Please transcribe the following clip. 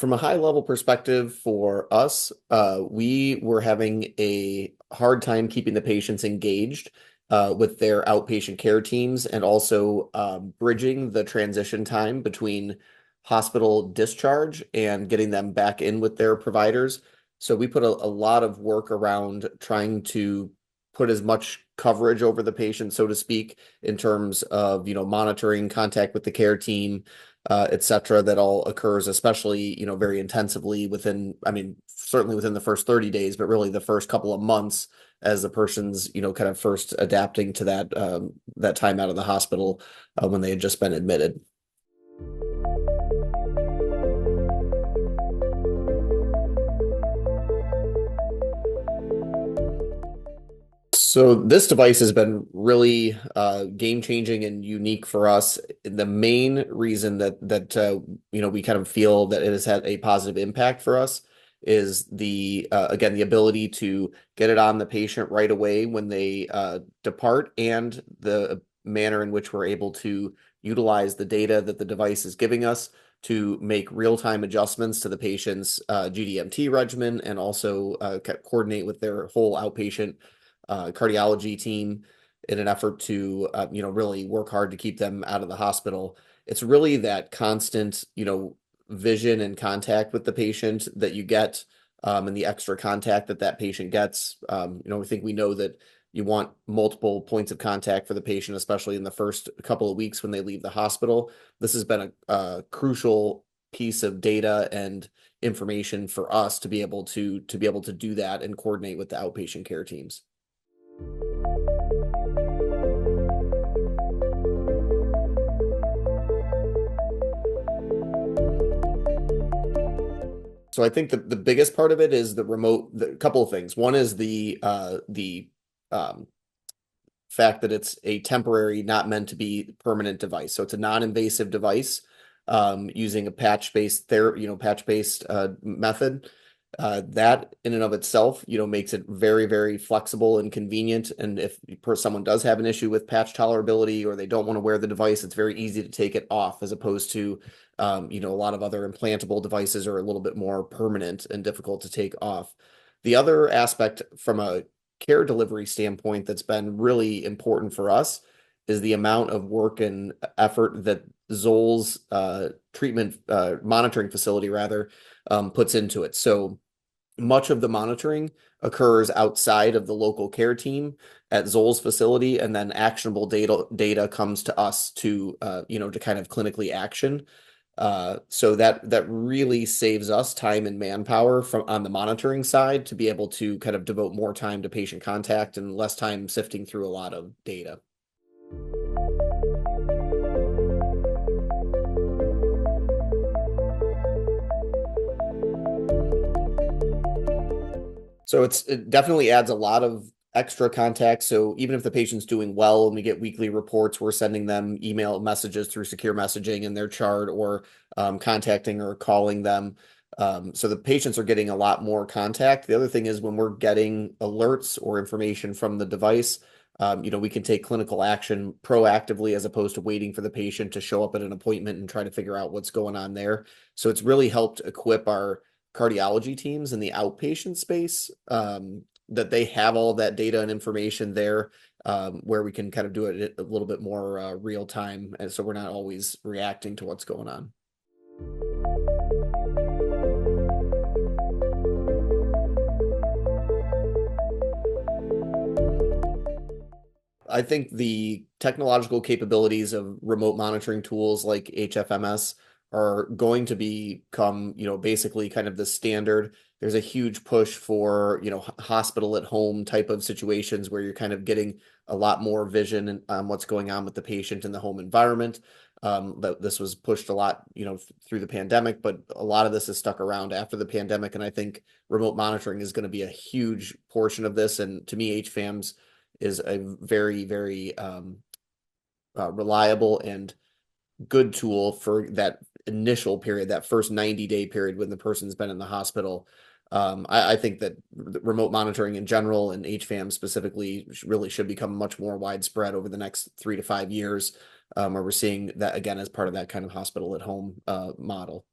From a high level perspective for us, we were having a hard time keeping the patients engaged with their outpatient care teams and also bridging the transition time between hospital discharge and getting them back in with their providers. So we put a lot of work around trying to put as much coverage over the patient, so to speak, in terms of, monitoring contact with the care team, et cetera, that all occurs, especially, very intensively within, I mean, certainly within the first 30 days, but really the first couple of months as the person's, kind of first adapting to that time out of the hospital when they had just been admitted. So this device has been really game changing and unique for us. The main reason that we kind of feel that it has had a positive impact for us is the again, the ability to get it on the patient right away when they depart, and the manner in which we're able to utilize the data that the device is giving us to make real-time adjustments to the patient's GDMT regimen, and also coordinate with their whole outpatient cardiology team in an effort to really work hard to keep them out of the hospital. It's really that constant vision and contact with the patient that you get, and the extra contact that patient gets. We know that you want multiple points of contact for the patient, especially in the first couple of weeks when they leave the hospital. This has been a crucial piece of data and information for us to be able to do that and coordinate with the outpatient care teams. So I think the biggest part of it is the couple of things. One is the fact that it's a temporary, not meant to be permanent device. So it's a non-invasive device using a patch-based method. That in and of itself, makes it very, very flexible and convenient. And if someone does have an issue with patch tolerability, or they don't want to wear the device, it's very easy to take it off, as opposed to, a lot of other implantable devices are a little bit more permanent and difficult to take off. The other aspect from a care delivery standpoint that's been really important for us is the amount of work and effort that Zoll's treatment monitoring facility rather puts into it. So much of the monitoring occurs outside of the local care team at Zoll's facility, and then actionable data comes to us to kind of clinically action. So that really saves us time and manpower on the monitoring side, to be able to kind of devote more time to patient contact and less time sifting through a lot of data. So it definitely adds a lot of extra contact. So even if the patient's doing well and we get weekly reports, we're sending them email messages through secure messaging in their chart, or contacting or calling them. So the patients are getting a lot more contact. The other thing is, when we're getting alerts or information from the device, we can take clinical action proactively, as opposed to waiting for the patient to show up at an appointment and try to figure out what's going on there. So it's really helped equip our cardiology teams in the outpatient space, that they have all that data and information there, where we can kind of do it a little bit more real time, and so we're not always reacting to what's going on. I think the technological capabilities of remote monitoring tools like HFMS are going to become, basically kind of the standard. There's a huge push for, hospital at home type of situations, where you're kind of getting a lot more vision on what's going on with the patient in the home environment. This was pushed a lot, through the pandemic, but a lot of this has stuck around after the pandemic. And I think remote monitoring is going to be a huge portion of this. And to me, HFAMS is a very, very reliable and good tool for that initial period, that first 90-day period when the person's been in the hospital. I think that remote monitoring in general, and HFAM specifically, really should become much more widespread over the next 3 to 5 years, where we're seeing that again as part of that kind of hospital at home model.